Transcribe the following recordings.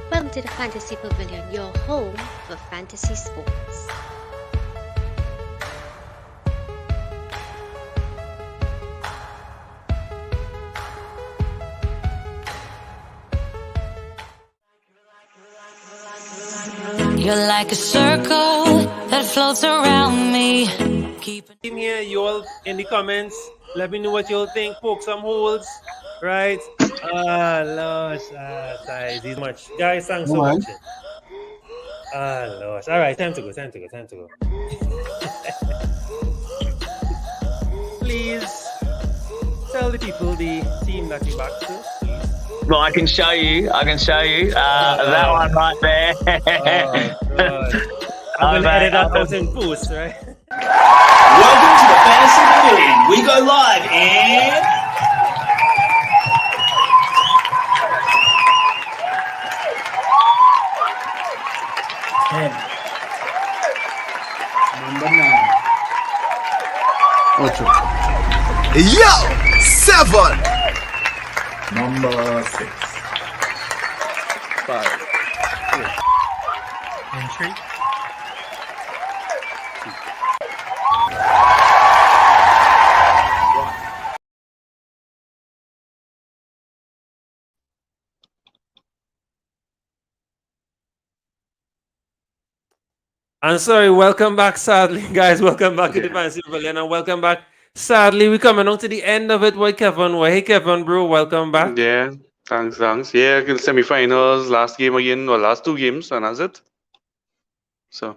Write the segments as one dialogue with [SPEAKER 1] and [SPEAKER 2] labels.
[SPEAKER 1] Welcome to the Fantasy Pavilion, your home for fantasy sports.
[SPEAKER 2] You're like a circle that floats around me.
[SPEAKER 3] In here, you all in the comments, let me know what you all think. Poke some holes, right? Losh, guys, he's much. Guys, thanks for watching. Losh. All right, time to go. Please tell the people the team that you back to, please.
[SPEAKER 4] Well, I can show you. That one right there.
[SPEAKER 3] I'm gonna edit that out in post, right?
[SPEAKER 5] Welcome to the Fantasy Pavilion. We go live in 10. Number 9.
[SPEAKER 6] 8. Yo! 7.
[SPEAKER 5] Number 6.
[SPEAKER 6] 5.
[SPEAKER 3] Entry. I'm sorry, welcome back, sadly, guys. Welcome back to the Fantasy Pavilion, and welcome back. Sadly, we're coming on to the end of it. Why, Kevin? Hey, Kevin, bro, welcome back.
[SPEAKER 7] Yeah, thanks. Yeah, semi-finals, last game again, or last 2 games, and that's it. So.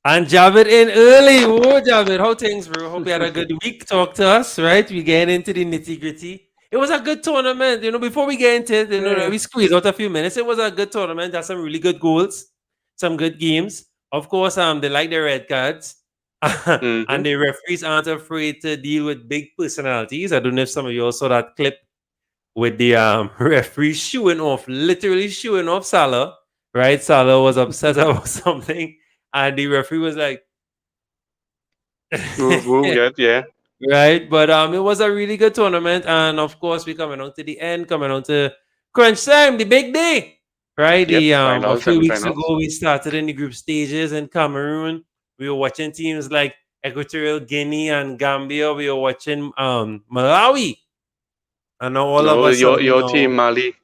[SPEAKER 3] And Javid in early. Whoa, Javid, how things, bro? Hope you had a good week. Talk to us, right? We getting into the nitty-gritty. It was a good tournament. Before we get into it, we squeezed out a few minutes. It was a good tournament. Had some really good goals, some good games. Of course, they like the red cards. And the referees aren't afraid to deal with big personalities. I don't know if some of you all saw that clip with the referee literally shooing off Salah, right? Salah was upset about something, and the referee was like,
[SPEAKER 7] yeah.
[SPEAKER 3] Right? But it was a really good tournament, and of course, we're coming on to the end, coming on to crunch time, the big day. Right? A few weeks ago, we started in the group stages in Cameroon. We were watching teams like Equatorial Guinea and Gambia. We were watching Malawi. And now all of us.
[SPEAKER 7] Your team, Mali.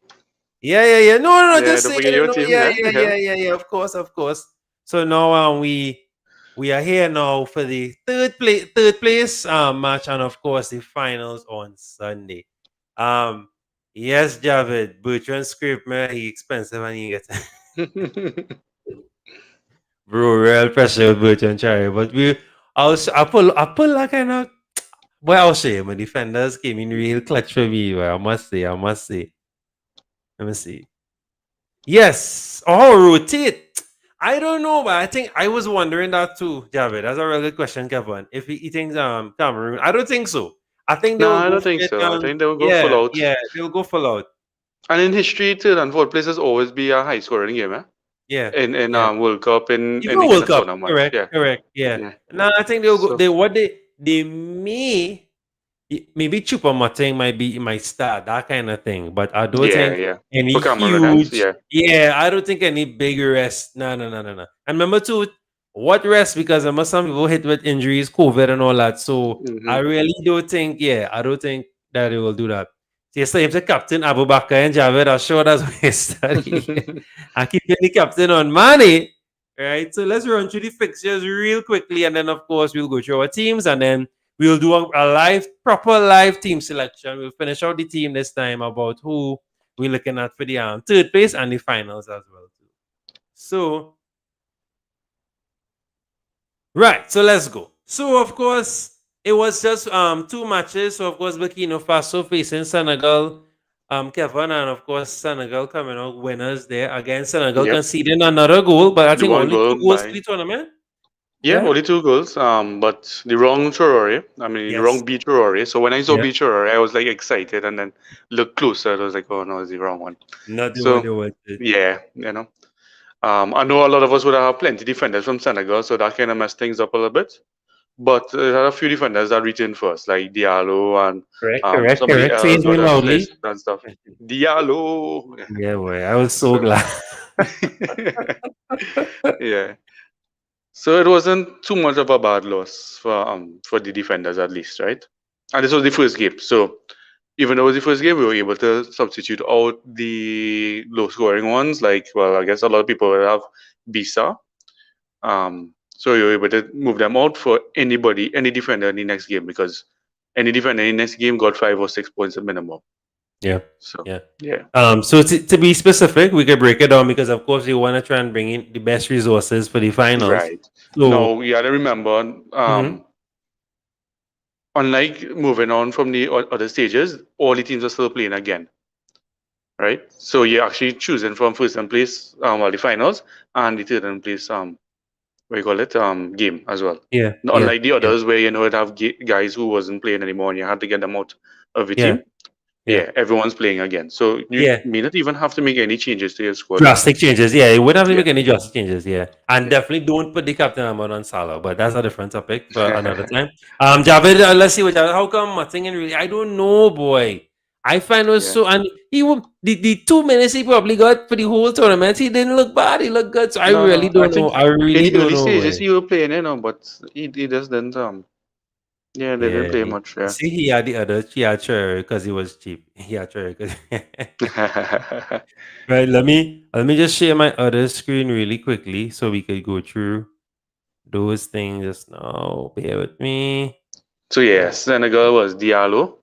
[SPEAKER 3] Yeah. No. Just
[SPEAKER 7] don't
[SPEAKER 3] saying.
[SPEAKER 7] forget your team.
[SPEAKER 3] Yeah. Of course. So now we are here now for the third place match, and of course the finals on Sunday. Yes, Javid, Bertrand script, man, he expensive and he gets bro, real pressure with Bertrand Cherry. But I pull that kind of I'll show you, my defenders came in real clutch for me, I must say. Let me see. Yes. Rotate. I don't know, but I think I was wondering that too, Javid. That's a really good question, Kevin. If he thinks Cameroon, I don't think so. I think
[SPEAKER 7] I don't think so. I think they will go full out.
[SPEAKER 3] Yeah, they'll go full out.
[SPEAKER 7] And in history, third and fourth places always be a high scoring game, eh?
[SPEAKER 3] Yeah.
[SPEAKER 7] In World Cup, in
[SPEAKER 3] World Cup,
[SPEAKER 7] tournament.
[SPEAKER 3] Correct. Yeah. No, I think they'll go. They may maybe Choupo-Moting might start that kind of thing, but I don't think any huge. I don't think any big rest. No. And remember too, what rest? Because some people hit with injuries, COVID, and all that. So I really don't think. I don't think that they will do that. Yes, if the captain Abu Bakr and Javed are sure that's what he studied. I keep the captain on money, right? So let's run through the fixtures real quickly, and then of course we'll go through our teams, and then we'll do a proper live team selection. We'll finish out the team this time about who we're looking at for the third place and the finals as well too. So, right. So let's go. So of course. It was just 2 matches. So, of course, Burkina Faso facing Senegal, Kevin, and of course, Senegal coming out winners there. Again, Senegal conceding another goal, but I think only 2 goals for the tournament.
[SPEAKER 7] Yeah, only 2 goals. But the wrong Traore. The wrong B Traore. So when I saw B Traore, I was like excited, and then looked closer. I was like, oh no, it's the wrong one.
[SPEAKER 3] Not the one they wanted.
[SPEAKER 7] Yeah, I know a lot of us would have plenty defenders from Senegal, so that kind of messed things up a little bit. But there are a few defenders that returned first, like Diallo and
[SPEAKER 3] correct. Say it loudly
[SPEAKER 7] and stuff. Diallo.
[SPEAKER 3] Yeah, boy, I was so glad.
[SPEAKER 7] Yeah. So it wasn't too much of a bad loss for the defenders at least, right? And this was the first game. So even though it was the first game, we were able to substitute out the low scoring ones. Like, well, I guess a lot of people will have Bisa. So you were able to move them out for anybody, any defender in the next game, because any defender in the next game got 5 or 6 points at minimum.
[SPEAKER 3] Yeah.
[SPEAKER 7] So
[SPEAKER 3] Yeah.
[SPEAKER 7] yeah.
[SPEAKER 3] So to be specific, we could break it down because of course you want to try and bring in the best resources for the finals.
[SPEAKER 7] Right.
[SPEAKER 3] So
[SPEAKER 7] Now you gotta remember, unlike moving on from the other stages, all the teams are still playing again. Right? So you're actually choosing from first and place, well, the finals and the third and place, what you call it, game as well.
[SPEAKER 3] yeah.
[SPEAKER 7] Not unlike the others where you know it have guys who wasn't playing anymore and you had to get them out of your team. Yeah, everyone's playing again. So you may not even have to make any changes to your squad.
[SPEAKER 3] Drastic changes, yeah. You wouldn't have to make any drastic changes, yeah. And definitely don't put the captain amount on Salah, but that's a different topic for another time. Javid, let's see what Javid. How come Martin really? I don't know, boy. I find it was so, and he the 2 minutes he probably got for the whole tournament, he didn't look bad. He looked good. So I really don't know. I really don't know.
[SPEAKER 7] In the early stages, he was playing, but he just didn't. Yeah, they didn't play much. Yeah.
[SPEAKER 3] See, he had the other. He had Cherry because he was cheap. He had Cherry. Right. Let me just share my other screen really quickly so we could go through those things just now. Bear with me.
[SPEAKER 7] So yeah, Senegal was Diallo,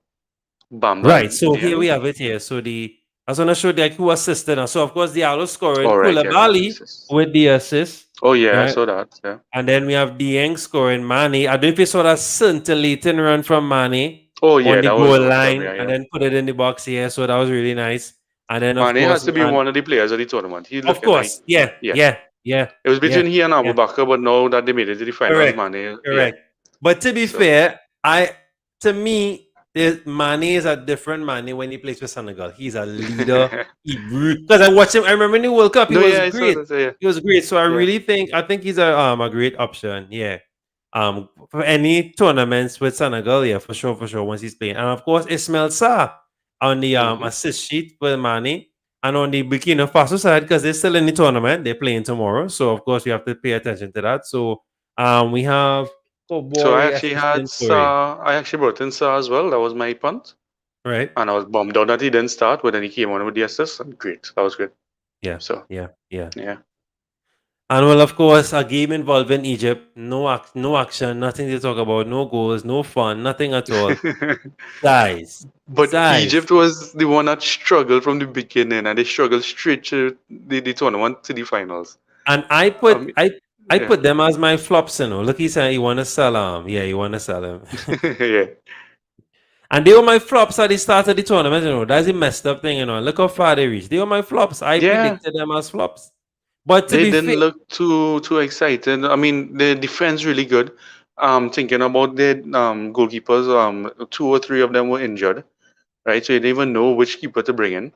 [SPEAKER 7] Bamba.
[SPEAKER 3] Right. So here we have it here. So I was gonna show like who assisted. So of course Diallo scoring, Koulibaly with the assist.
[SPEAKER 7] Oh yeah, I saw that. Yeah.
[SPEAKER 3] And then we have Dieng scoring, Mane. I don't know if you saw that scintillating run from Mane.
[SPEAKER 7] Oh yeah,
[SPEAKER 3] on the
[SPEAKER 7] that
[SPEAKER 3] goal
[SPEAKER 7] was
[SPEAKER 3] line,
[SPEAKER 7] yeah.
[SPEAKER 3] and then put it in the box here. So that was really nice. And then
[SPEAKER 7] Mane has to be one of the players of the tournament.
[SPEAKER 3] Of course, yeah. It
[SPEAKER 7] was between he and Abu Bakr, but now that they made it to the finals, Mane.
[SPEAKER 3] Correct. But to be fair, to me, Mane is a different Mane when he plays for Senegal. He's a leader. Because I watched him. I remember in the World Cup, he was great. He was great. So I think he's a great option. Yeah. For any tournaments with Senegal, yeah, for sure. Once he's playing, and of course Ismail Sarr on the assist sheet for Mane, and on the Burkina Faso side because they're still in the tournament, they're playing tomorrow. So of course we have to pay attention to that. So we have.
[SPEAKER 7] So I actually had Sarr. I actually brought in Sarr as well. That was my punt.
[SPEAKER 3] Right.
[SPEAKER 7] And I was bummed out that he didn't start, but then he came on with the assist. Great. That was good.
[SPEAKER 3] Yeah.
[SPEAKER 7] So
[SPEAKER 3] yeah.
[SPEAKER 7] And
[SPEAKER 3] well, of course, a game involving Egypt, no action, nothing to talk about, no goals, no fun, nothing at all. Guys.
[SPEAKER 7] But Egypt was the one that struggled from the beginning, and they struggled straight to the tournament to the finals.
[SPEAKER 3] And I put them as my flops, Look, he said he want to sell him. Yeah, he want to sell him.
[SPEAKER 7] Yeah.
[SPEAKER 3] And they were my flops at the start of the tournament, That's a messed up thing, Look how far they reached. They were my flops. I predicted them as flops. But
[SPEAKER 7] they didn't look too excited. I mean, the defense really good. Thinking about the goalkeepers, 2 or 3 of them were injured, right? So you didn't even know which keeper to bring in.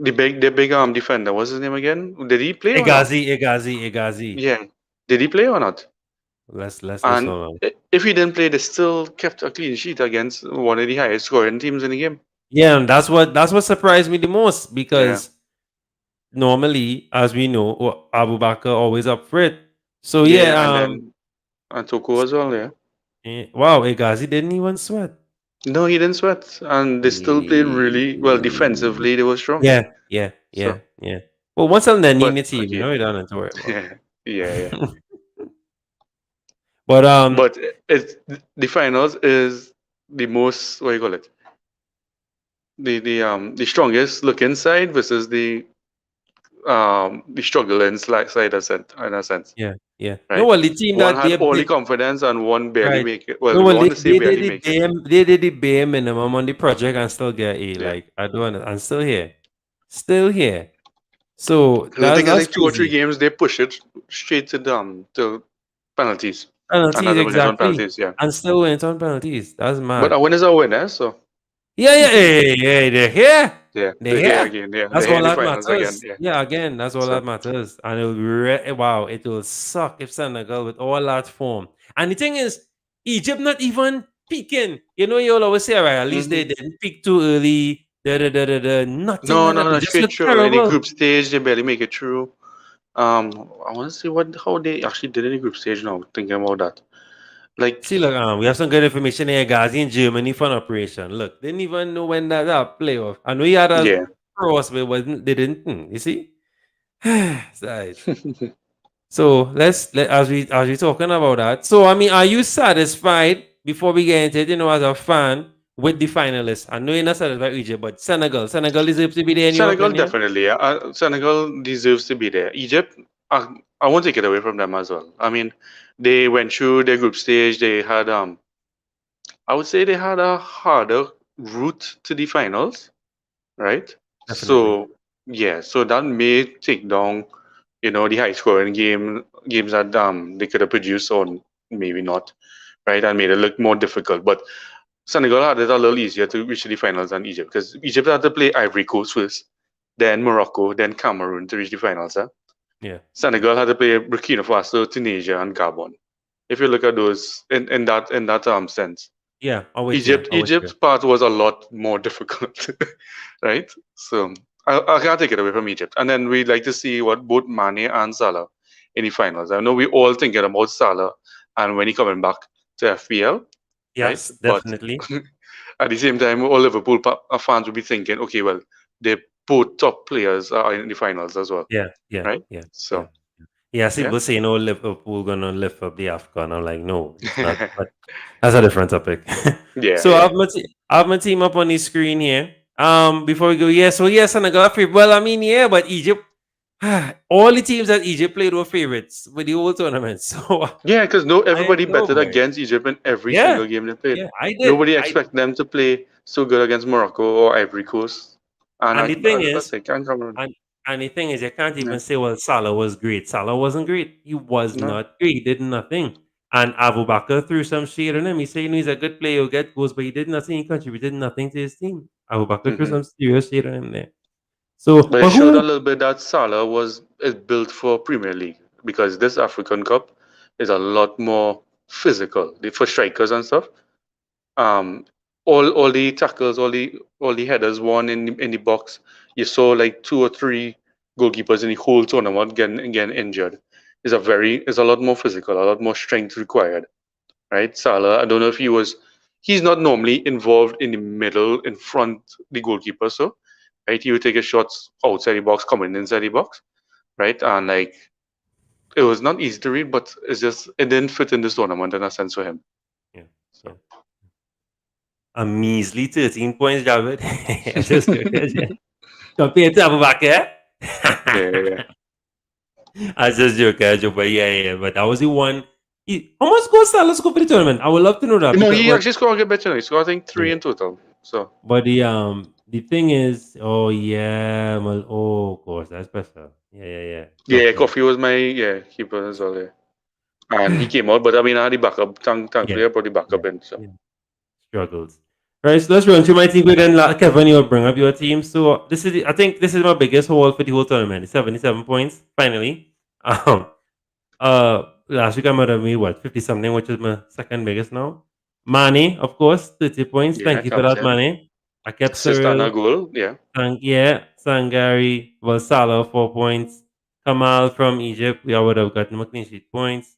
[SPEAKER 7] The big defender, what's his name again? Did he play?
[SPEAKER 3] Egazi.
[SPEAKER 7] Yeah. Did he play or not?
[SPEAKER 3] Let's
[SPEAKER 7] and if he didn't play, they still kept a clean sheet against one of the highest scoring teams in the game.
[SPEAKER 3] Yeah, and that's what surprised me the most because normally, as we know, Abu Bakr always up for it. So
[SPEAKER 7] and Toko as well,
[SPEAKER 3] Wow, Egazi didn't even sweat.
[SPEAKER 7] No, he didn't sweat, and they still played really well defensively. They were strong.
[SPEAKER 3] Yeah. Well, once I'm in the team, you don't have to worry about.
[SPEAKER 7] Yeah.
[SPEAKER 3] But
[SPEAKER 7] it's the finals is the most, what do you call it? The strongest looking side versus the struggle side in a sense.
[SPEAKER 3] Yeah.
[SPEAKER 7] Right?
[SPEAKER 3] No, well, the team
[SPEAKER 7] one
[SPEAKER 3] that
[SPEAKER 7] had all the confidence and one barely make it. Well,
[SPEAKER 3] they did the bare minimum on the project and still get A. Like I don't know, I'm still here. So
[SPEAKER 7] I think like 2 or 3 games they push it straight to penalties.
[SPEAKER 3] Penalties, and still went on penalties. That's mad.
[SPEAKER 7] But a win is a win, so.
[SPEAKER 3] Yeah, they're here.
[SPEAKER 7] Yeah, they're here again. Yeah,
[SPEAKER 3] that's all that matters.
[SPEAKER 7] Again,
[SPEAKER 3] again, that's all that matters. And it will suck if Senegal with all that form. And the thing is, Egypt not even peaking. You will always say, right, at least they didn't peak too early. Nothing
[SPEAKER 7] No,
[SPEAKER 3] had
[SPEAKER 7] no, no,
[SPEAKER 3] happened. Just
[SPEAKER 7] straight
[SPEAKER 3] looked
[SPEAKER 7] through. In the
[SPEAKER 3] terrible.
[SPEAKER 7] group stage, they barely make it through. I want to see how they actually did in the group stage now. Thinking about that, like,
[SPEAKER 3] See, look, we have some good information here, guys, in Germany for an operation. Look, didn't even know when that playoff. I know he had a
[SPEAKER 7] yeah,
[SPEAKER 3] cross, but they didn't. You see? Right. So as we talking about that. So I mean, are you satisfied before we get into it? You know, as a fan with the finalists. I know you're not satisfied with Egypt, but Senegal deserves to be there in your
[SPEAKER 7] Senegal
[SPEAKER 3] opinion.
[SPEAKER 7] definitely. Yeah. Senegal deserves to be there. Egypt, I won't take it away from them as well. I mean, they went through their group stage. They had I would say they had a harder route to the finals, right?
[SPEAKER 3] Definitely.
[SPEAKER 7] So yeah, so that may take down, the high scoring games that they could have produced, or maybe not, right? And made it look more difficult. But Senegal had it a little easier to reach the finals than Egypt, because Egypt had to play Ivory Coast first, then Morocco, then Cameroon to reach the finals.
[SPEAKER 3] Yeah.
[SPEAKER 7] Senegal had to play Burkina Faso, Tunisia, and Gabon. If you look at those in that sense,
[SPEAKER 3] Yeah, I'm with you.
[SPEAKER 7] Egypt's part was a lot more difficult, right? So I can't take it away from Egypt. And then we'd like to see what both Mane and Salah in the finals. I know we all thinking about Salah and when he coming back to FPL, right?
[SPEAKER 3] Yes,
[SPEAKER 7] But
[SPEAKER 3] definitely.
[SPEAKER 7] at the same time, all Liverpool fans will be thinking, okay, well, they both top players are in the finals as well,
[SPEAKER 3] Yeah, yeah,
[SPEAKER 7] right?
[SPEAKER 3] yeah, yeah.
[SPEAKER 7] So
[SPEAKER 3] Yeah, see,
[SPEAKER 7] yeah,
[SPEAKER 3] people say no, Liverpool gonna lift up the AFCON. I'm like, no, it's not. But that's a different topic.
[SPEAKER 7] yeah,
[SPEAKER 3] So
[SPEAKER 7] yeah.
[SPEAKER 3] I have my team up on the screen here. Before we go, yeah. So yes, Senegal are favorite. Well, I mean, yeah, but Egypt, all the teams that Egypt played were favorites with the whole tournament. So
[SPEAKER 7] Yeah, because
[SPEAKER 3] I ain't
[SPEAKER 7] everybody
[SPEAKER 3] no
[SPEAKER 7] betted
[SPEAKER 3] boy.
[SPEAKER 7] against Egypt in every
[SPEAKER 3] Yeah,
[SPEAKER 7] single game they played.
[SPEAKER 3] yeah, I did.
[SPEAKER 7] Nobody expect them to play so good against Morocco or Ivory Coast. And
[SPEAKER 3] And the thing
[SPEAKER 7] I
[SPEAKER 3] is,
[SPEAKER 7] say, can't come around.
[SPEAKER 3] And and the thing is, you can't
[SPEAKER 7] Yeah.
[SPEAKER 3] even say, well, Salah was great. Salah wasn't great. He was
[SPEAKER 7] No.
[SPEAKER 3] not great. He did nothing. And Abu Bakr threw some shade on him. He said, he's a good player, he'll get goals, but he did nothing. He contributed nothing to his team. Abu Bakr threw
[SPEAKER 7] Hmm.
[SPEAKER 3] some serious shade on him there. So,
[SPEAKER 7] But it
[SPEAKER 3] but
[SPEAKER 7] showed a
[SPEAKER 3] who?
[SPEAKER 7] little bit that Salah is built for Premier League, because this African Cup is a lot more physical for strikers and stuff. Um, all the tackles, all the headers won in the box. You saw like two or three goalkeepers in the whole tournament getting injured. It's a lot more physical, a lot more strength required, right? Salah, I don't know if he's not normally involved in the middle, in front the goalkeeper, so right, he would take his shots outside the box, coming inside the box, right? And like, it was not easy to read, but it didn't fit in this tournament in a sense for him.
[SPEAKER 3] Yeah, yeah.
[SPEAKER 7] So
[SPEAKER 3] A measly 13 points, David. Just compared to Abu Bakr.
[SPEAKER 7] yeah, yeah.
[SPEAKER 3] I just joke, but yeah. But that was the one. How much goals Salah scored for the tournament? I would love to know that
[SPEAKER 7] No,
[SPEAKER 3] because
[SPEAKER 7] he actually scored a bit better. He scored, I think, three in total. So
[SPEAKER 3] but the thing is, oh yeah, well, oh of course that's better. Yeah.
[SPEAKER 7] yeah,
[SPEAKER 3] Coffee.
[SPEAKER 7] Coffee was my keeper as well. Yeah. And he came out, but I mean, I had the backup.
[SPEAKER 3] Yeah,
[SPEAKER 7] Thankfully, I brought the
[SPEAKER 3] yeah,
[SPEAKER 7] backup in. So
[SPEAKER 3] yeah. Struggles. Right, so let's run through my team. But then Kevin, you'll bring up your team. So I think this is my biggest haul for the whole tournament. It's 77 points finally. Um, last week I might have made what 50 something, which is my second biggest now. Mane, of course, 30 points.
[SPEAKER 7] yeah,
[SPEAKER 3] Thank you for that,
[SPEAKER 7] captain,
[SPEAKER 3] Mane. I kept
[SPEAKER 7] assist and a
[SPEAKER 3] Cyril.
[SPEAKER 7] goal. Yeah,
[SPEAKER 3] Sangari, Valsala, 4 points. Kamal from Egypt, we would have gotten more clean sheet points.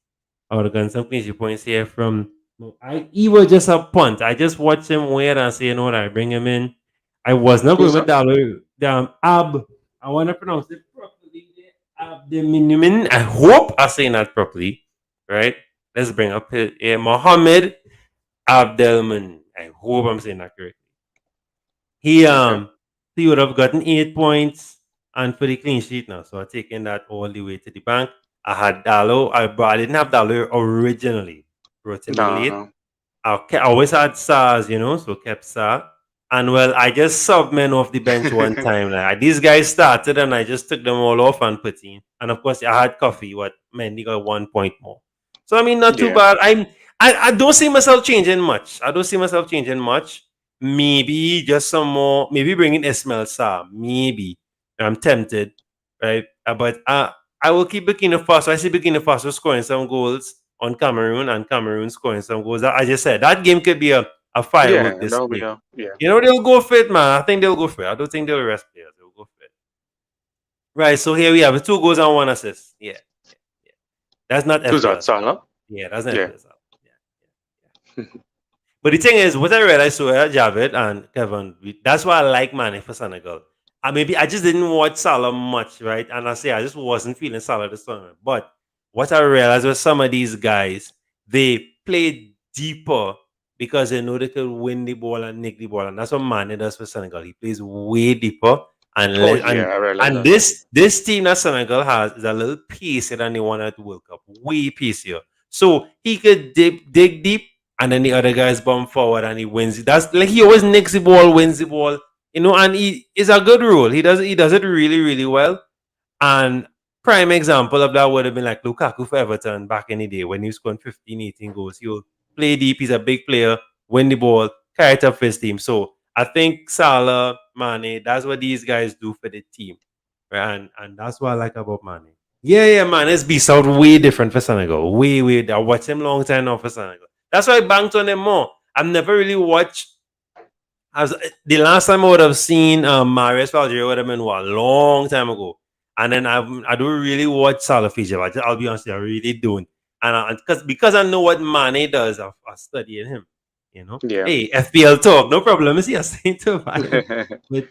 [SPEAKER 3] I would have gotten some clean sheet points here from. He was just a punt. I just watched him wait and say, you know what, I bring him in. I was not going
[SPEAKER 7] who's
[SPEAKER 3] with
[SPEAKER 7] that?
[SPEAKER 3] Dalu. I want to pronounce it properly. Abdelminimin. I hope I'm saying that properly. Right? Let's bring up Mohammed Abdelman. I hope I'm saying that correctly. He
[SPEAKER 7] Okay.
[SPEAKER 3] he would have gotten 8 points and for the clean sheet now. So I'm taking that all the way to the bank. I had Dalo, but I didn't have Dalo originally. Brought him in
[SPEAKER 7] No,
[SPEAKER 3] late.
[SPEAKER 7] no.
[SPEAKER 3] I always had SARS, so kept SAR. And well, I just subbed men off the bench one time. Like, these guys started and I just took them all off and put in. And of course, I had Coffee, what Mendy got 1 point more. So I mean, not too
[SPEAKER 7] Yeah.
[SPEAKER 3] bad. I don't see myself changing much. I don't see myself changing much. Maybe just some more. Maybe bringing Ismail Sarr. Maybe I'm tempted, right? But I will keep Burkina Faso. I see Burkina Faso scoring some goals on Cameroon and Cameroon scoring some goals. I just said that game could be a a
[SPEAKER 7] Yeah,
[SPEAKER 3] firework
[SPEAKER 7] that would be
[SPEAKER 3] display.
[SPEAKER 7] yeah.
[SPEAKER 3] You know, they'll go for it, man. I think they'll go for it. I don't think they'll rest players. They'll go for it. Right. So here we have it. 2 goals and 1 assist. Yeah. Yeah. That's not
[SPEAKER 7] Who's
[SPEAKER 3] FPL.
[SPEAKER 7] that, Salah?
[SPEAKER 3] Yeah, that's not
[SPEAKER 7] Yeah.
[SPEAKER 3] FPL. Yeah. But the thing is, what I realized so Javid and Kevin, that's why I like Mane for Senegal. Maybe I just didn't watch Salah much, right? And I say I just wasn't feeling Salah this tournament. But what I realized was some of these guys, they play deeper because they know they can win the ball and nick the ball. And that's what Mane does for Senegal. He plays way deeper. And
[SPEAKER 7] Oh yeah, I realized
[SPEAKER 3] and
[SPEAKER 7] that.
[SPEAKER 3] this team that Senegal has is a little pacier than the one at the World Cup. Way pacier. So he could dig deep, and then the other guys bump forward and he wins it. That's like he always nicks the ball, wins the ball, you know, and he is a good role. He does it really, really well. And prime example of that would have been like Lukaku for Everton back in the day when he was scoring 15, 18 goals. He'll play deep, he's a big player, win the ball, carry it up for his team. So I think Salah, Mane, that's what these guys do for the team. Right? And that's what I like about Mane. Yeah, man, it's beast out way different for Senegal. Way. I watched him long time now for Senegal. That's why I banked on him more. I've never really watched. The last time I would have seen Marius for Algeria would have been a long time ago. And then I don't really watch Salah Fiji. I'll be honest, I really don't. And because I know what Mane does, I'm studying him. You know,
[SPEAKER 7] Yeah.
[SPEAKER 3] hey, FPL talk, no problem. Is he a saint to with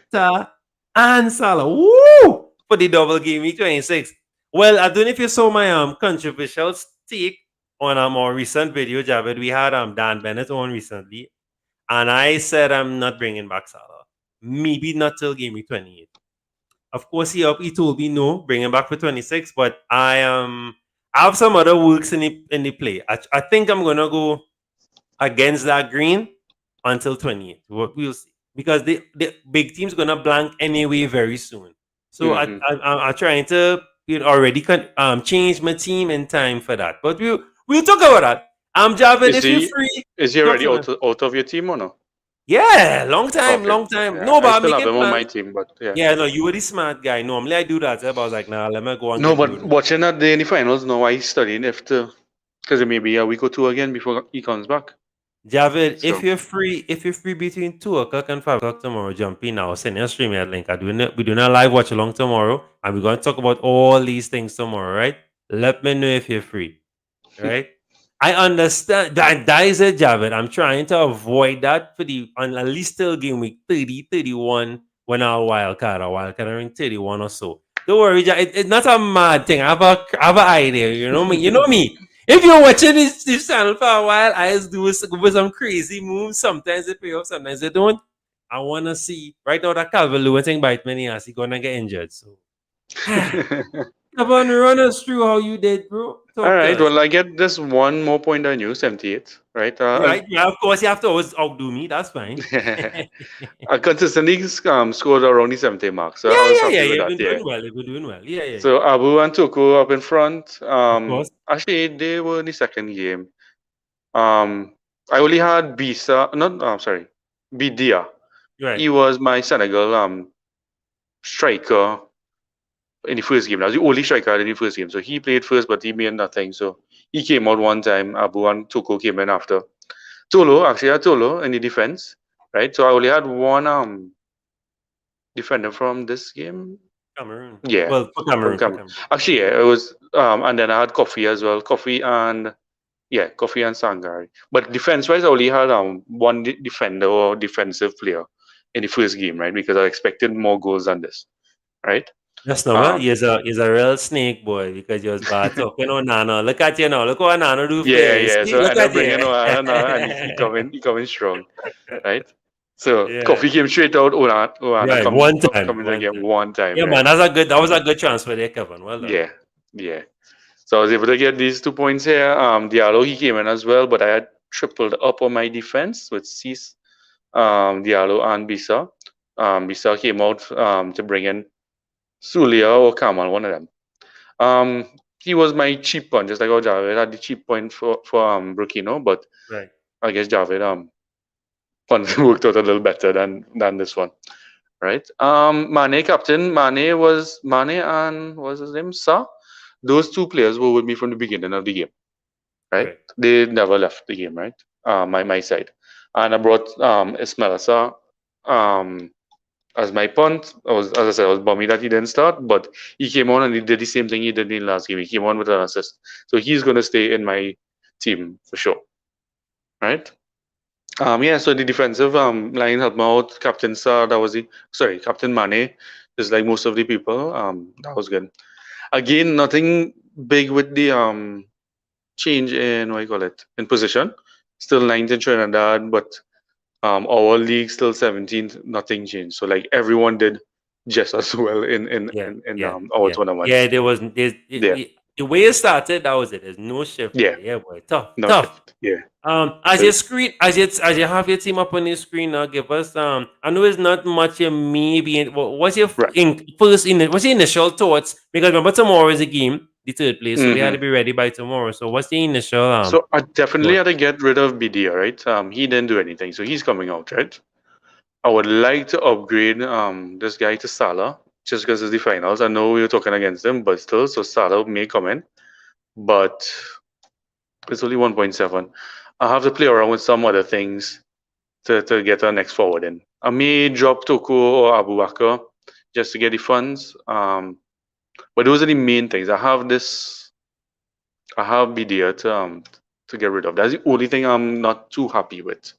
[SPEAKER 3] and Salah, woo, for the double game week 26. Well, I don't know if you saw my controversial take on a more recent video, Javed. We had Dan Bennett on recently, and I said I'm not bringing back Salah. Maybe not till game week 28. Of course, he told me no, bring him back for 26. But I have some other works in the play. I think I'm gonna go against that green until 28. We'll see. Because the big team's gonna blank anyway very soon. So I'm trying to already change my team in time for that. But we'll talk about that. Javed, if you're free.
[SPEAKER 7] Is he already out of your team or no?
[SPEAKER 3] Yeah, long time.
[SPEAKER 7] Yeah,
[SPEAKER 3] No, but
[SPEAKER 7] I
[SPEAKER 3] I
[SPEAKER 7] still
[SPEAKER 3] make
[SPEAKER 7] have
[SPEAKER 3] it
[SPEAKER 7] him on
[SPEAKER 3] plan.
[SPEAKER 7] my team, but yeah.
[SPEAKER 3] Yeah, no, you were the smart guy. Normally I do that. So I was like, nah, let me go and
[SPEAKER 7] No,
[SPEAKER 3] get
[SPEAKER 7] but
[SPEAKER 3] you.
[SPEAKER 7] watching that day in the finals, no, I studying if to, because it may be a week or two again before he comes back.
[SPEAKER 3] Javed,
[SPEAKER 7] So.
[SPEAKER 3] if you're free between 2 o'clock and 5 o'clock tomorrow, jump in now. Send your stream link. We're doing a live watch along tomorrow, and we're gonna talk about all these things tomorrow, right? Let me know if you're free. Right? I understand that is it, Javed. I'm trying to avoid that for at least till game week 30, 31 when our wild card around 31 or so. Don't worry, it's not a mad thing. I have an idea. You know me. You know me. If you're watching this channel for a while, I just do some crazy moves. Sometimes they pay off, sometimes they don't. I want to see. Right now, that Calvin Lewin thing bite me in the ass. He's going to get injured. So, come on, run us through how you did, bro.
[SPEAKER 7] All right. Well, I get this one more point on you, 78. Right?
[SPEAKER 3] Right. Yeah, of course, you have to always outdo me. That's fine.
[SPEAKER 7] I consistently scored around the 70 mark. So I was happy with
[SPEAKER 3] You've
[SPEAKER 7] that.
[SPEAKER 3] been doing well. You've been doing well. Yeah.
[SPEAKER 7] So Abu and Toko up in front.
[SPEAKER 3] Of course.
[SPEAKER 7] Actually, they were in the second game. I only had Bisa. Not. Sorry, Bidia.
[SPEAKER 3] Right.
[SPEAKER 7] He was my Senegal striker in the first game. That was the only striker in the first game. So he played first, but he made nothing. So he came out one time. Abu and Toko came in after. Tolo, actually, I had Tolo in the defense, right? So I only had one defender from this game.
[SPEAKER 3] Cameroon.
[SPEAKER 7] Yeah.
[SPEAKER 3] Well, for Cameroon.
[SPEAKER 7] Actually, yeah, it was. And then I had Coffee as well. Coffee and Sangari. But defense-wise, I only had one defender or defensive player in the first game, right? Because I expected more goals than this, right?
[SPEAKER 3] That's not he's a real snake boy because you was bad talking on Nano. Look at you now. Look what Nano do.
[SPEAKER 7] Yeah. So
[SPEAKER 3] look
[SPEAKER 7] I'm bringing Onana and he coming strong, right? So Coffee came straight out. Onana
[SPEAKER 3] right,
[SPEAKER 7] coming again one time.
[SPEAKER 3] Yeah,
[SPEAKER 7] right?
[SPEAKER 3] man, that was a good transfer there, Kevin. Well done.
[SPEAKER 7] Yeah. So I was able to get these 2 points here. Diallo, he came in as well, but I had tripled up on my defense with Cease, Diallo, and Bisa. Bisa came out to bring in Sulia or Kamal, one of them. He was my cheap one, just like how Javed had the cheap point for Burkino, but
[SPEAKER 3] right.
[SPEAKER 7] I guess Javed worked out a little better than this one. Right. Mane captain. Mane and what's his name? Sa. Those 2 players were with me from the beginning of the game. Right? They never left the game, right? My side. and I brought Ismail Assar as my punt. As I said, I was bummy that he didn't start, but he came on and he did the same thing he did in the last game. He came on with an assist, so he's going to stay in my team for sure. Right? Yeah. So the defensive line helped me out. Captain Sar, Captain Mane, just like most of the people. That was good. Again, nothing big with the change in in position. Still 9th in Trinidad, but our league still 17th. Nothing changed. So like everyone did just as well in our tournament.
[SPEAKER 3] Yeah, there wasn't. The way it started, that was it. There's no shift.
[SPEAKER 7] Yeah.
[SPEAKER 3] Yeah, boy, tough.
[SPEAKER 7] Yeah.
[SPEAKER 3] As your screen, as you have your team up on your screen now, give us I know it's not much. Maybe what's your
[SPEAKER 7] Right.
[SPEAKER 3] what's your initial thoughts? Because remember tomorrow is a game, the third place, so we had to be ready by tomorrow. So what's the initial?
[SPEAKER 7] So I definitely had to get rid of BD, right? He didn't do anything, so he's coming out, right? I would like to upgrade this guy to Salah just because it's the finals. I know we were talking against him, but still, so Salah may come in, but it's only 1.7. I have to play around with some other things to get our next forward in. I may drop Toko or Abu Bakr just to get the funds. But those are the main things. I have BDA to get rid of. That's the only thing I'm not too happy with.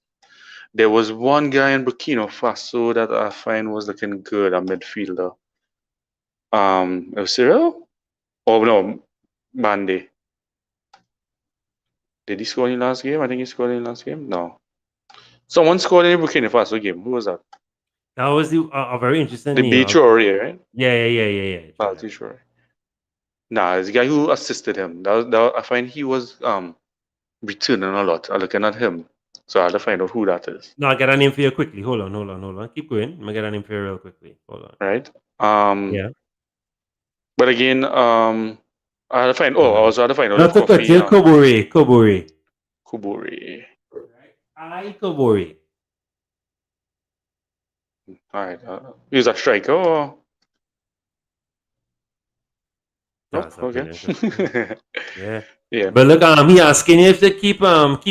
[SPEAKER 7] There was one guy in Burkina Faso that I find was looking good, a midfielder. It was Cyril? Oh no, Bande. Did he score in the last game? I think he scored in the last game. No, someone scored in the Burkina Faso game. Who was that?
[SPEAKER 3] That was a very interesting
[SPEAKER 7] The
[SPEAKER 3] name.
[SPEAKER 7] Beachori, right?
[SPEAKER 3] Yeah.
[SPEAKER 7] Beachori. Nah, it's the guy who assisted him. I find he was returning a lot. I'm looking at him, so I had to find out who that is.
[SPEAKER 3] No, I got a name for you quickly. Hold on. Keep going. I'm gonna get a name for you real quickly. Hold on.
[SPEAKER 7] Right.
[SPEAKER 3] Yeah.
[SPEAKER 7] But again, I had to find. Oh, I also had to find out.
[SPEAKER 3] Not to cut you, Kobori. I Kobori.
[SPEAKER 7] All right. He's a striker. Or...
[SPEAKER 3] That's
[SPEAKER 7] okay.
[SPEAKER 3] Yeah. But look, he asking you if to keep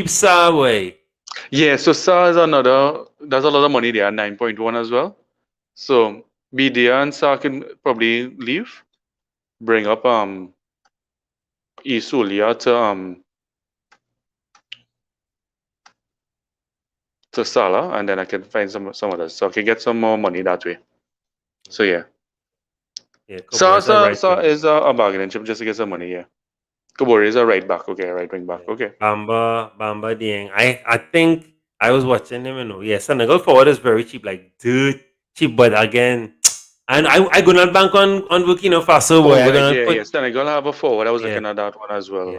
[SPEAKER 3] Sa away.
[SPEAKER 7] Yeah. So Sa is another. There's a lot of money there. 9.1 as well. So BDA and Sa can probably leave. Bring up Isulia to Salah, and then I can find some others. So I can get some more money that way. So yeah. Sa is a bargaining chip just to get some money. Yeah. Kabori is a right back. Okay, right wing back. Okay.
[SPEAKER 3] Bamba Dieng. I think I was watching him. Yeah, Senegal forward is very cheap, like dirt cheap. But again, and I gonna bank on Burkina Faso. Boy,
[SPEAKER 7] yeah. Senegal have a forward. I was looking at that one as well.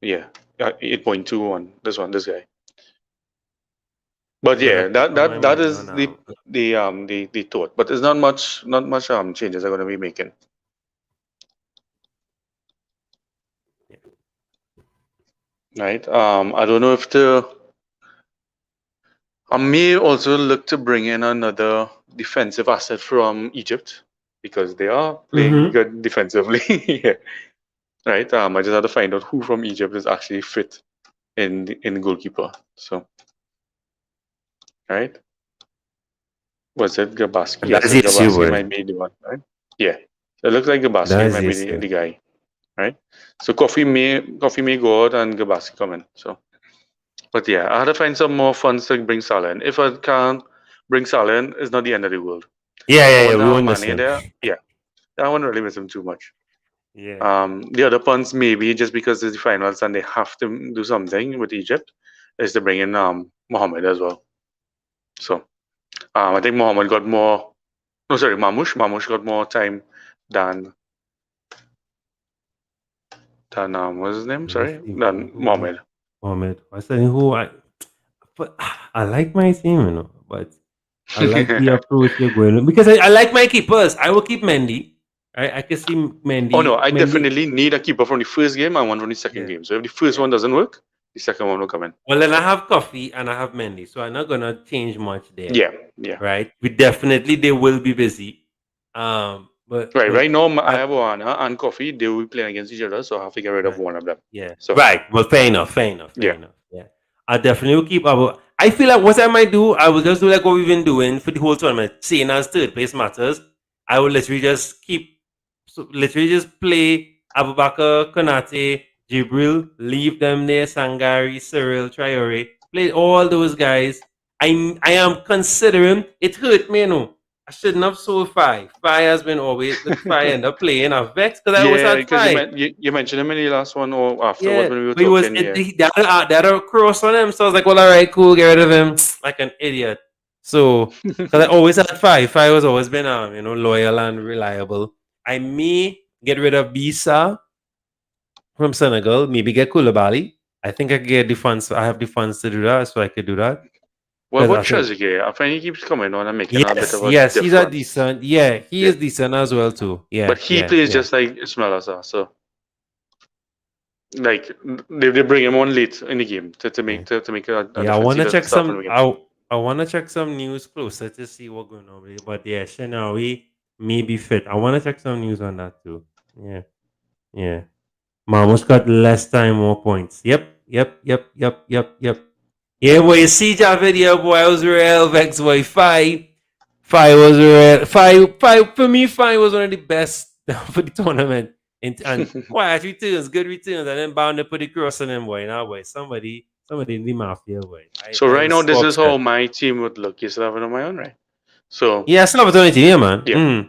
[SPEAKER 7] Yeah. 8.21. This guy. But yeah, that is the thought. But there's not much changes I'm gonna be making. Right. I don't know if I may also look to bring in another defensive asset from Egypt because they are playing good defensively. Yeah. Right. I just have to find out who from Egypt is actually fit in goalkeeper. So. Right? Was it Gabaski?
[SPEAKER 3] That's
[SPEAKER 7] Gabaski might be the one, right? Yeah. So it looks like Gabaski might be the guy. Right? So Coffee may go out and Gabaski come in. So but yeah, I had to find some more funds to bring Salah in. If I can't bring Salah in, it's not the end of the world.
[SPEAKER 3] Yeah, we won't miss him.
[SPEAKER 7] Yeah. I won't really miss him too much.
[SPEAKER 3] Yeah.
[SPEAKER 7] The other punts maybe just because it's the finals and they have to do something with Egypt is to bring in Mohammed as well. So, I think Mohammed got more. No, sorry, Mamush. Mamush got more time than what's his name? Sorry, than Mohammed.
[SPEAKER 3] I said who but I like my team, but I like the approach you're going because I like my keepers. I will keep Mendy. I can see Mendy.
[SPEAKER 7] Oh no, I definitely need a keeper from the first game and one from the second game. So if the first one doesn't work, the second one will come in.
[SPEAKER 3] Well, then I have Coffee and I have Mendy, so I'm not gonna change much there.
[SPEAKER 7] Yeah.
[SPEAKER 3] Right. They will be busy. But
[SPEAKER 7] right now I have Oana and Coffee. They will be playing against each other, so I have to get rid of one of them.
[SPEAKER 3] Yeah.
[SPEAKER 7] So
[SPEAKER 3] right. Well, fair enough.
[SPEAKER 7] Yeah.
[SPEAKER 3] I definitely will keep up. I feel like what I might do, I will just do like what we've been doing for the whole tournament, seeing as third place matters. I will literally just literally just play Abubakar, Konate, Jibril, leave them there, Sangari, Cyril, Traore, play all those guys. I am considering it hurt me, you know. I shouldn't have sold five. Five has been always the five end up playing. I vexed because I always
[SPEAKER 7] Yeah,
[SPEAKER 3] had
[SPEAKER 7] because you,
[SPEAKER 3] five.
[SPEAKER 7] you mentioned him in the last one or afterwards
[SPEAKER 3] Yeah,
[SPEAKER 7] when we were
[SPEAKER 3] but it was
[SPEAKER 7] talking. Yeah.
[SPEAKER 3] the other cross on him. So I was like, well, all right, cool, get rid of him, like an idiot. So because I always had five. Five has always been loyal and reliable. I may get rid of Bisa from Senegal. Maybe get Koulibaly. I think I could get the funds. I have the funds to do that, so I could do that.
[SPEAKER 7] Well,
[SPEAKER 3] Because
[SPEAKER 7] what
[SPEAKER 3] I think
[SPEAKER 7] Trezeguet? I find he keeps coming on and making a bit of a
[SPEAKER 3] yes, he's a
[SPEAKER 7] difference.
[SPEAKER 3] decent. Yeah, he
[SPEAKER 7] Yeah.
[SPEAKER 3] is decent as well too. Yeah,
[SPEAKER 7] But he
[SPEAKER 3] yeah,
[SPEAKER 7] plays
[SPEAKER 3] yeah.
[SPEAKER 7] just like Ismail Assar, so like they bring him on late in the game to
[SPEAKER 3] Yeah.
[SPEAKER 7] make a
[SPEAKER 3] Yeah, I want to
[SPEAKER 7] defensive
[SPEAKER 3] check
[SPEAKER 7] stuff in
[SPEAKER 3] some.
[SPEAKER 7] the game.
[SPEAKER 3] I want to check some news closer to see what's going on with it. But yeah, Shenawi may be fit. I want to check some news on that too. Yeah, yeah. Mamus got less time, more points. Yep. Yeah, boy, you see that video, boy. I was real vexed, boy. Five was real. Five for me. Five was one of the best for the tournament. And quiet returns, good returns, and then bound to put the cross on him, boy. Now, boy, somebody in the mafia, boy.
[SPEAKER 7] So
[SPEAKER 3] I
[SPEAKER 7] right
[SPEAKER 3] was
[SPEAKER 7] now,
[SPEAKER 3] so
[SPEAKER 7] this is how
[SPEAKER 3] upset.
[SPEAKER 7] my team would look. You still have it on my own, right? So
[SPEAKER 3] Yeah, it's an opportunity, yeah, man.
[SPEAKER 7] yeah,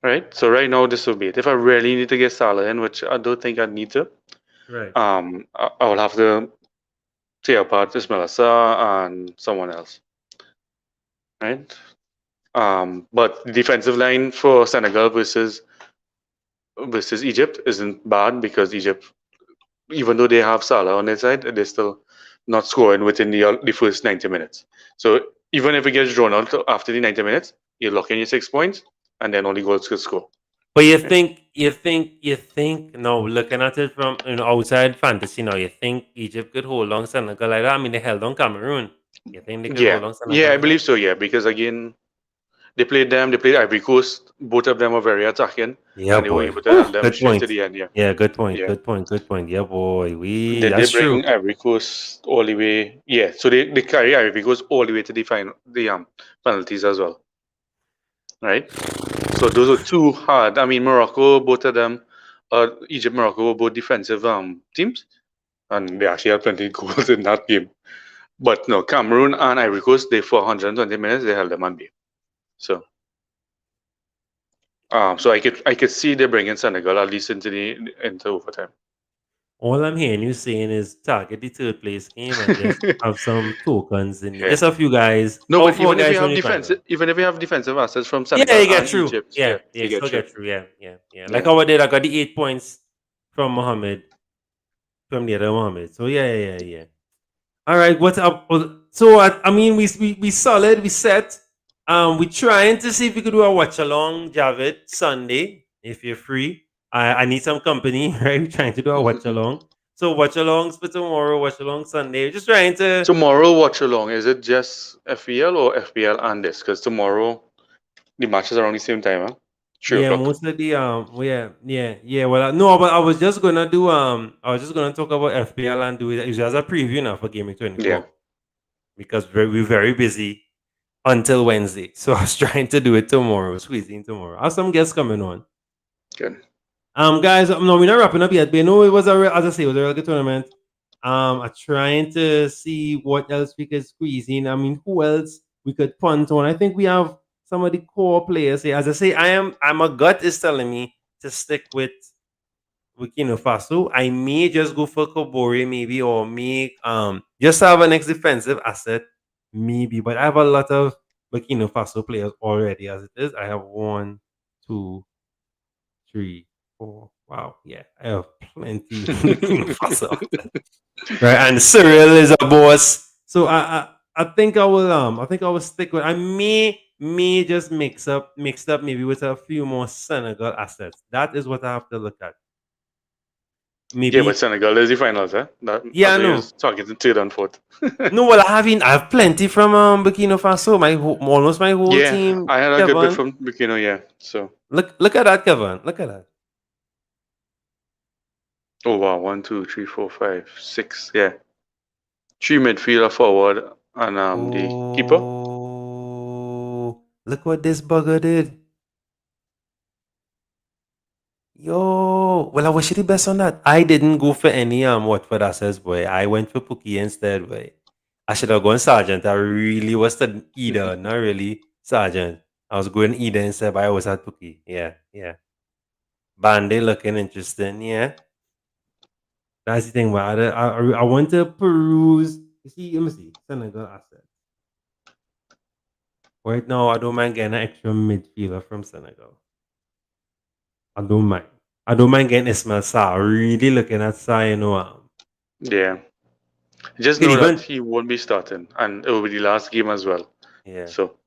[SPEAKER 7] right. So right now, this will be it. If I really need to get Salah in, which I don't think I need to,
[SPEAKER 3] Right.
[SPEAKER 7] I will have to tear apart Ismail Assar and someone else, right? But the defensive line for Senegal versus Egypt isn't bad because Egypt, even though they have Salah on their side, they're still not scoring within the first 90 minutes. So even if it gets drawn out after the 90 minutes, you lock in your 6 points, and then only goals could score.
[SPEAKER 3] But you think, no, looking at it from outside fantasy now, you think Egypt could hold on Senegal like that? I mean, they held on Cameroon. You think they could
[SPEAKER 7] Yeah,
[SPEAKER 3] hold on Senegal
[SPEAKER 7] yeah, I
[SPEAKER 3] like that?
[SPEAKER 7] believe so. Yeah, because again, they played them. They played Ivory Coast. Both of them were very attacking,
[SPEAKER 3] Yeah,
[SPEAKER 7] and they were
[SPEAKER 3] boy.
[SPEAKER 7] able to hand them
[SPEAKER 3] Good
[SPEAKER 7] straight to
[SPEAKER 3] point.
[SPEAKER 7] the end. Yeah,
[SPEAKER 3] Yeah, good point.
[SPEAKER 7] yeah.
[SPEAKER 3] Good point. Yeah, boy.
[SPEAKER 7] They
[SPEAKER 3] That's
[SPEAKER 7] did
[SPEAKER 3] true.
[SPEAKER 7] bring Ivory Coast all the way. Yeah, so they carry Ivory Coast all the way to the final, the penalties as well, right? So those are two hard. I mean, Morocco, both of them, Egypt, Morocco were both defensive teams, and they actually had plenty of goals in that game. But no, Cameroon and Ivory Coast, they for 120 minutes they held them on bay. So, so I could see they bringing Senegal at least into overtime.
[SPEAKER 3] All I'm hearing you saying is target the third place game and just have some tokens in it.
[SPEAKER 7] Yeah.
[SPEAKER 3] Just a few guys.
[SPEAKER 7] No,
[SPEAKER 3] All
[SPEAKER 7] but
[SPEAKER 3] four guys from the final.
[SPEAKER 7] even if you have defensive assets from
[SPEAKER 3] Yeah,
[SPEAKER 7] Senegal
[SPEAKER 3] you get
[SPEAKER 7] and
[SPEAKER 3] through.
[SPEAKER 7] Egypt,
[SPEAKER 3] Yeah,
[SPEAKER 7] yeah,
[SPEAKER 3] yeah,
[SPEAKER 7] you get
[SPEAKER 3] still
[SPEAKER 7] through.
[SPEAKER 3] get through. Yeah. Like how I did, I got the 8 points from Mohammed, from the other Mohammed. So yeah. All right, what's up? So I mean, we solid, we set. We trying to see if we could do a watch along, Javid, Sunday, if you're free. I need some company, right? We're trying to do a watch along. So watch alongs for tomorrow, watch along Sunday. We're just trying to.
[SPEAKER 7] Tomorrow, watch along. Is it just FPL or FPL and this? Because tomorrow the matches are around the same time, huh? 3
[SPEAKER 3] Yeah,
[SPEAKER 7] o'clock.
[SPEAKER 3] most of the yeah. Well, no, but I was just gonna do I was just gonna talk about FPL and do it as a preview now for Gaming 24
[SPEAKER 7] Yeah.
[SPEAKER 3] because we're very busy until Wednesday. So I was trying to do it tomorrow, squeezing tomorrow. I have some guests coming on.
[SPEAKER 7] Good.
[SPEAKER 3] Guys, no, we're not wrapping up yet, but no, it was as I say, it was a real good tournament. I'm trying to see what else we could squeeze in. I mean, who else we could punt on? I think we have some of the core players here. As I say, I'm a gut is telling me to stick with Burkina Faso. I may just go for Kobori, maybe, or me just have an next defensive asset, maybe. But I have a lot of Burkina Faso players already as it is. I have 1, 2, 3, 4. Wow, yeah, I have plenty Burkina Faso. Right, and Cyril is a boss. So I think I will stick with. I may just mixed up maybe with a few more Senegal assets. That is what I have to look at. Maybe
[SPEAKER 7] Yeah, but Senegal is the finals, huh?
[SPEAKER 3] Yeah, I
[SPEAKER 7] I
[SPEAKER 3] know.
[SPEAKER 7] targeting third and fourth.
[SPEAKER 3] No, well, I have plenty from Burkina Faso. Almost my whole
[SPEAKER 7] Yeah,
[SPEAKER 3] team.
[SPEAKER 7] I had a good bit
[SPEAKER 3] Kevin,
[SPEAKER 7] from Burkina, yeah. So,
[SPEAKER 3] look at that, Kevin. Look at that.
[SPEAKER 7] oh wow, 1, 2, 3, 4, 5, 6, yeah. three midfielder forward and the keeper.
[SPEAKER 3] Oh, look what this bugger did. Yo, well, I wish you the best on that. I didn't go for any Watford assets, boy. I went for Pookie instead, boy. I should have gone Sergeant. I really was the either, not really Sergeant. I was going either instead, but I always had Pookie. Yeah, yeah. Bandy looking interesting, yeah. That's the thing, but I want to peruse. You see, let me see. Senegal assets. Right now, I don't mind getting an extra midfielder from Senegal. I don't mind. I don't mind getting Ismail Sarr. Really looking at Sarr, you know.
[SPEAKER 7] Yeah. Just
[SPEAKER 3] Could
[SPEAKER 7] know
[SPEAKER 3] even
[SPEAKER 7] that he won't be starting, and it will be the last game as well.
[SPEAKER 3] yeah.
[SPEAKER 7] So,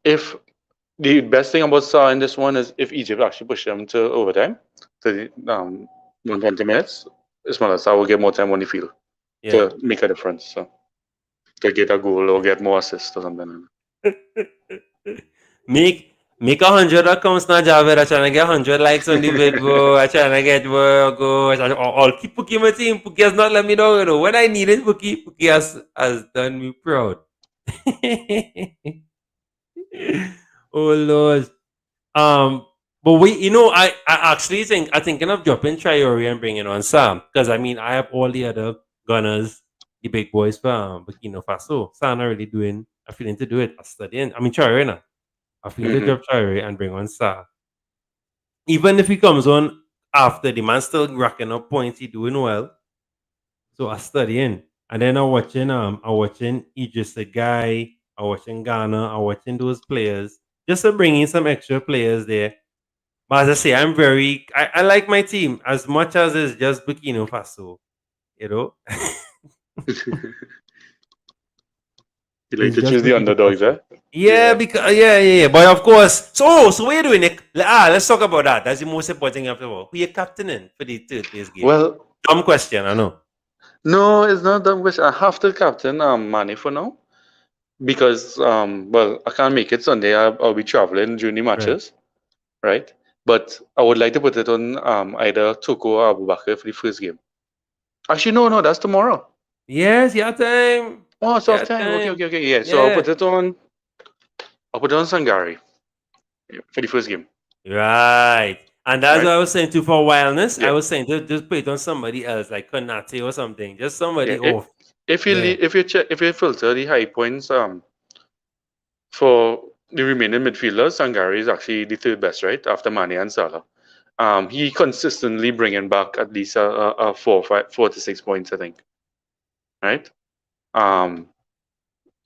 [SPEAKER 7] if the best thing about Sarr in this one is if Egypt actually push them to overtime, to the 120 minutes, Ismail Sarr will get more time on the field
[SPEAKER 3] Yeah.
[SPEAKER 7] to make a difference. So, to get a goal or get more assists or something.
[SPEAKER 3] Make 100 accounts now, Javed. I'm trying to get 100 likes on the video. I'm trying to get go. I'll keep Pookie my team. Pookie has not let me down, you know. When I needed Pookie, Pookie has done me proud. Oh Lord. But I actually think I'm thinking of dropping Traore and bringing on Sam because I mean I have all the other gunners, the big boys from Burkina Faso. Sam not really doing. I'm feeling to do it. I'm studying. I mean Traore now. I feel to drop Traore and bring on Sa. Even if he comes on after the man still racking up points, he doing well. So I'm studying. And then I'm watching Idris a guy, I'm watching Ghana, I'm watching those players. Just to bring in some extra players there. But as I say, I like my team as much as it's just Burkina Faso. You know?
[SPEAKER 7] You like
[SPEAKER 3] It's
[SPEAKER 7] to
[SPEAKER 3] just
[SPEAKER 7] choose the
[SPEAKER 3] Burkina
[SPEAKER 7] underdogs,
[SPEAKER 3] Faso.
[SPEAKER 7] eh?
[SPEAKER 3] Yeah, because yeah. But of course, so what are you doing, Nick? Let's talk about that. That's the most important thing after all. Who you captaining for the third place game?
[SPEAKER 7] Well,
[SPEAKER 3] Dumb question, I know.
[SPEAKER 7] no, it's not that question. I have to captain Mane for now because well, I can't make it Sunday. I'll be traveling during the
[SPEAKER 3] Right.
[SPEAKER 7] matches, right? But I would like to put it on either Toko or Abubakar for the first game. Actually, no, that's tomorrow.
[SPEAKER 3] Yes, yeah, time.
[SPEAKER 7] Oh, it's
[SPEAKER 3] Yeah,
[SPEAKER 7] off time. Okay,
[SPEAKER 3] time.
[SPEAKER 7] okay, okay. Yeah, so
[SPEAKER 3] Yeah.
[SPEAKER 7] I'll put it on Sangari for the first game.
[SPEAKER 3] Right. And that's
[SPEAKER 7] Right.
[SPEAKER 3] what I was saying too for wildness. I
[SPEAKER 7] Yeah.
[SPEAKER 3] was saying just put it on somebody else, like Konate or something. Just somebody
[SPEAKER 7] Yeah.
[SPEAKER 3] off.
[SPEAKER 7] If you
[SPEAKER 3] Yeah.
[SPEAKER 7] if you filter the high points for the remaining midfielders, Sangari is actually the third best, right? After Mane and Salah. He consistently bringing back at least a 4 to 6 points, I think. Right?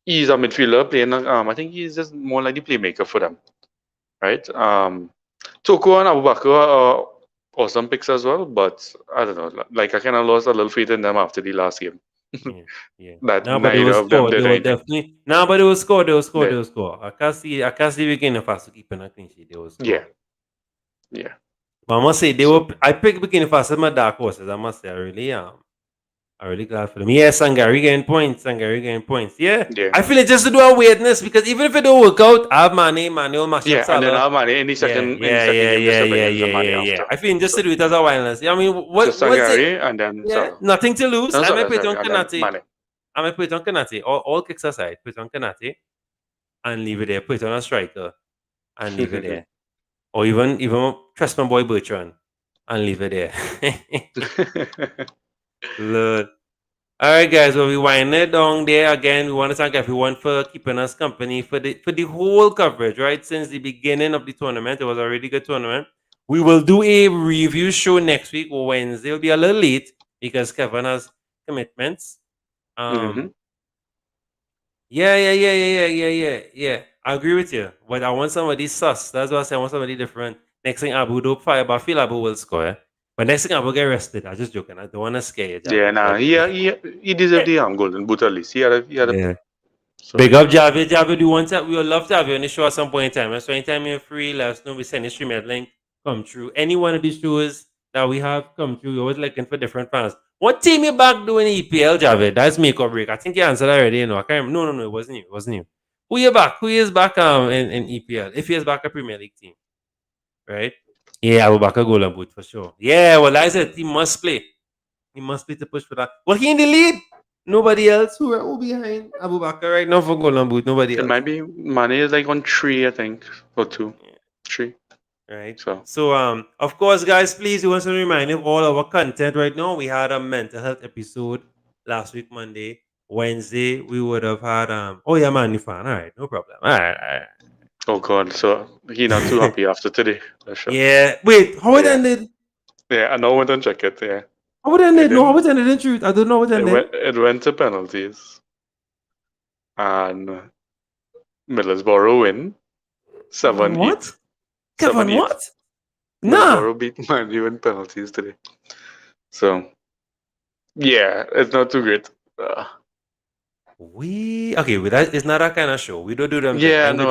[SPEAKER 7] He's a midfielder playing. I think he's just more like the playmaker for them, right? Toko and Abubakar are awesome picks as well, but I don't know. Like I kind of lost a little faith in them after the last game.
[SPEAKER 3] Yeah.
[SPEAKER 7] That
[SPEAKER 3] No, but they
[SPEAKER 7] neither
[SPEAKER 3] will
[SPEAKER 7] of them
[SPEAKER 3] score. They
[SPEAKER 7] did
[SPEAKER 3] will
[SPEAKER 7] anything.
[SPEAKER 3] definitely. No, but they will score. They will score.
[SPEAKER 7] Yeah.
[SPEAKER 3] They will score. I can't see Burkina Faso keeping a clean sheet. They will score.
[SPEAKER 7] Yeah. Yeah.
[SPEAKER 3] But I must say they
[SPEAKER 7] So-
[SPEAKER 3] were. I picked Burkina Faso as my dark horses. I must say I'm really glad for them. Yeah, Sangari getting points. Sangari getting points. Yeah.
[SPEAKER 7] Yeah.
[SPEAKER 3] I feel it just to do a weirdness because even if it don't work out, I have Mane will mash up
[SPEAKER 7] Yeah, and then
[SPEAKER 3] Salah.
[SPEAKER 7] Mane in the second game, they still bring in the Mane after.
[SPEAKER 3] I feel just to do it as a wildness. I mean,
[SPEAKER 7] So
[SPEAKER 3] what's it?
[SPEAKER 7] Sangari and then
[SPEAKER 3] Yeah,
[SPEAKER 7] Salah.
[SPEAKER 3] nothing to lose.
[SPEAKER 7] No,
[SPEAKER 3] I might
[SPEAKER 7] sorry,
[SPEAKER 3] put it on
[SPEAKER 7] and then
[SPEAKER 3] Kanate.
[SPEAKER 7] Mane.
[SPEAKER 3] I might put it on Kanate. All kicks aside, put it on Kanate and leave it there. Put it on a striker and leave it there. Or even trust my boy Bertrand and leave it there. Lord. All right, guys. Well, we wind it down there again. We want to thank everyone for keeping us company for the whole coverage, right? Since the beginning of the tournament, it was a really good tournament. We will do a review show next week or Wednesday. It'll be a little late because Kevin has commitments. Yeah. I agree with you, but I want somebody sus. That's why I say I want somebody different. Next thing, Abu do fire, but I feel Abu will score. Yeah? But next thing, Abu get arrested. I'm just joking. I don't want to scare you.
[SPEAKER 7] Yeah, nah, he deserved the golden boot at least. He had a so.
[SPEAKER 3] Big up Javid. Javid, we would love to have you on the show at some point in time. So anytime you're free, let us know. We send a stream link come through. Any one of these shows that we have come through, we're always looking for different fans. What team you back doing EPL, Javid? That's make or break. I think you answered already. You know, I can't remember. No, it wasn't you. It wasn't you. Who you back? Who is back in EPL? If he is back a Premier League team, right? Yeah, Abubakar goal and boot for sure. Yeah, well, that's it. He must play. He must play to push for that. Well, he in the lead. Nobody else who behind Abu Bakr right now for Golden Boot. Nobody
[SPEAKER 7] It
[SPEAKER 3] else.
[SPEAKER 7] might be Mane is like on 3, I think, or 2, 3.
[SPEAKER 3] Right.
[SPEAKER 7] So
[SPEAKER 3] So of course, guys, please we want to remind you of all our content right now. We had a mental health episode last week, Monday. Wednesday, we would have had oh yeah, man, you fan. All right, no problem. All right, all right.
[SPEAKER 7] oh god, so he not too happy after today. That's sure.
[SPEAKER 3] Yeah. Wait, how it
[SPEAKER 7] Yeah.
[SPEAKER 3] ended?
[SPEAKER 7] Yeah, I know. I don't check it. Yeah,
[SPEAKER 3] How it ended? No, how
[SPEAKER 7] didn't.
[SPEAKER 3] it ended in truth? I don't know how it ended.
[SPEAKER 7] It went to penalties, and Middlesbrough win
[SPEAKER 3] Kevin,
[SPEAKER 7] 7-8.
[SPEAKER 3] what? Kevin,
[SPEAKER 7] 7-8.
[SPEAKER 3] what? Nah.
[SPEAKER 7] Middlesbrough beat Man U in penalties today. So yeah, it's not too great.
[SPEAKER 3] We okay, with that it's not that kind of show. We don't do them thing. I
[SPEAKER 7] Yeah,
[SPEAKER 3] ain't
[SPEAKER 7] no,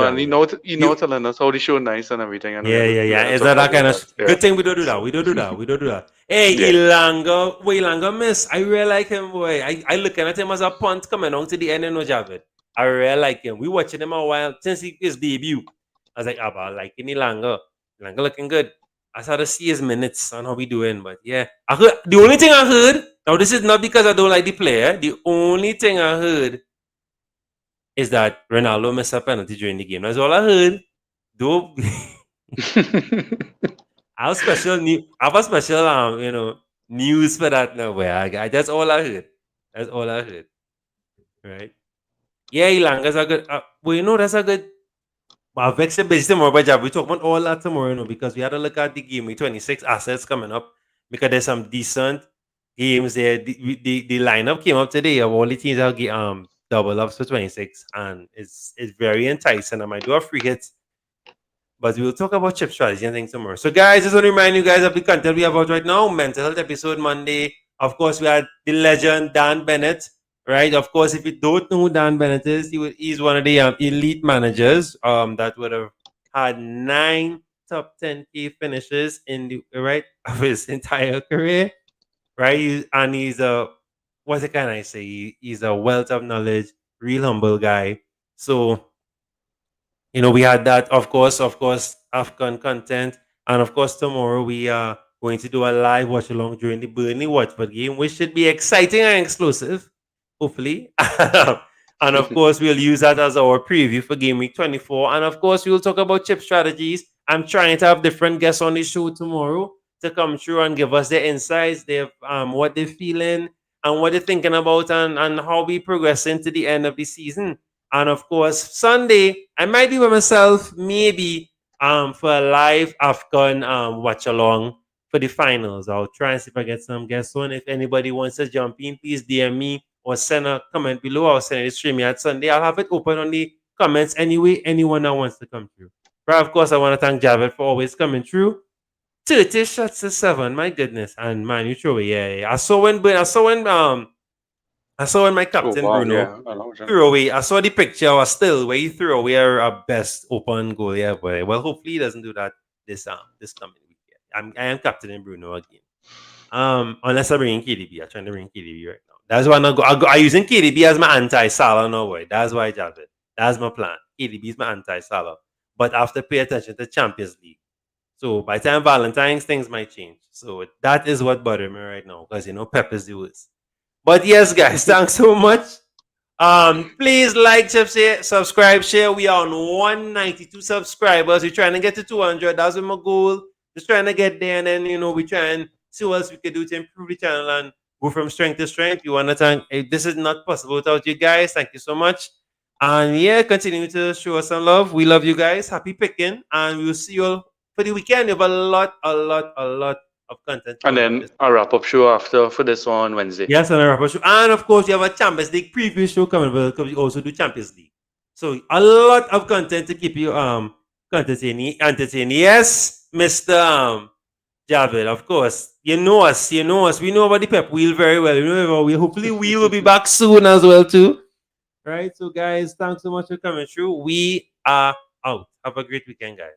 [SPEAKER 3] good
[SPEAKER 7] and telling us how they show nice and everything, and
[SPEAKER 3] yeah, yeah, yeah.
[SPEAKER 7] let us
[SPEAKER 3] It's not that
[SPEAKER 7] talk
[SPEAKER 3] kind
[SPEAKER 7] about
[SPEAKER 3] of
[SPEAKER 7] that.
[SPEAKER 3] good thing we don't do that. We don't do that. We don't do that. Hey,
[SPEAKER 7] Yeah.
[SPEAKER 3] Ilanga miss. I really like him, boy. I looking at him as a punt coming on to the end of no Javid. I really like him. We watching him a while since his debut. I was like, I like Ilanga. Ilanga looking good. I started to see his minutes on how we doing, but yeah. I heard the only thing I heard, now this is not because I don't like the player. The only thing I heard is that Ronaldo missed a penalty during the game. That's all I heard. Though I have a special news for that now. Where that's all I heard. That's all I heard. Right? Yeah, Ilanga's a good. Well, that's a good. I'll vex a bit tomorrow, but we talk about all that tomorrow, because we had to look at the game with 26 assets coming up, because there's some decent games there. The lineup came up today of all the teams that get double ups for 26, and it's very enticing. I might do a free hit, but we'll talk about chip strategy and things tomorrow. So, guys, just want to remind you guys of the content we have out right now. Mental health episode Monday. Of course, we had the legend Dan Bennett, right? Of course, if you don't know who Dan Bennett is, he's one of the elite managers that would have had 9 top 10K finishes in the right of his entire career, right? And he's a what can I say? He's a wealth of knowledge, real humble guy. So we had that, of course, AFCON content. And of course, tomorrow we are going to do a live watch along during the Burnley Watford game, which should be exciting and exclusive, hopefully. And of course, we'll use that as our preview for game week 24. And of course, we'll talk about chip strategies. I'm trying to have different guests on the show tomorrow to come through and give us their insights, their what they're feeling and what they're thinking about, and how we progress into the end of the season. And of course, Sunday, I might be by myself, maybe for a live AFCON watch along for the finals. I'll try and see if I get some guests on. If anybody wants to jump in, please DM me or send a comment below. I'll send it to stream at Sunday. I'll have it open on the comments anyway, anyone that wants to come through. But of course, I want to thank Javed for always coming through. 30 shots to 7, my goodness. And man, you throw it, yeah. I saw when my captain Bruno threw away. I saw the picture. I was still where he threw away our best open goal. Yeah, boy. Well, hopefully he doesn't do that this coming week. I am captaining Bruno again. Unless I bring in KDB. I'm trying to bring KDB right now. That's why I'm using KDB as my anti-Salah. No way. That's why I have it. That's my plan. KDB is my anti-Salah. But I have to pay attention to Champions League. So by the time Valentine's, things might change. So that is what bothers me right now, because Pep is the worst. But yes, guys, thanks so much. Please like, share, subscribe, share. We are on 192 subscribers. We're trying to get to 200. That's my goal. Just trying to get there, and then we try and see what else we can do to improve the channel and go from strength to strength. You want to thank? This is not possible without you guys. Thank you so much. And yeah, continue to show us some love. We love you guys. Happy picking, and we'll see you all for the weekend. You have a lot of content.
[SPEAKER 7] And then a wrap-up show after for this on Wednesday.
[SPEAKER 3] Yes, and a wrap-up show. And of course, you have a Champions League preview show coming because we also do Champions League. So a lot of content to keep you entertaining. Yes, Mr. Javed, of course. You know us. We know about the Pep Wheel very well. Hopefully we will be back soon as well too. Right? So guys, thanks so much for coming through. We are out. Have a great weekend, guys.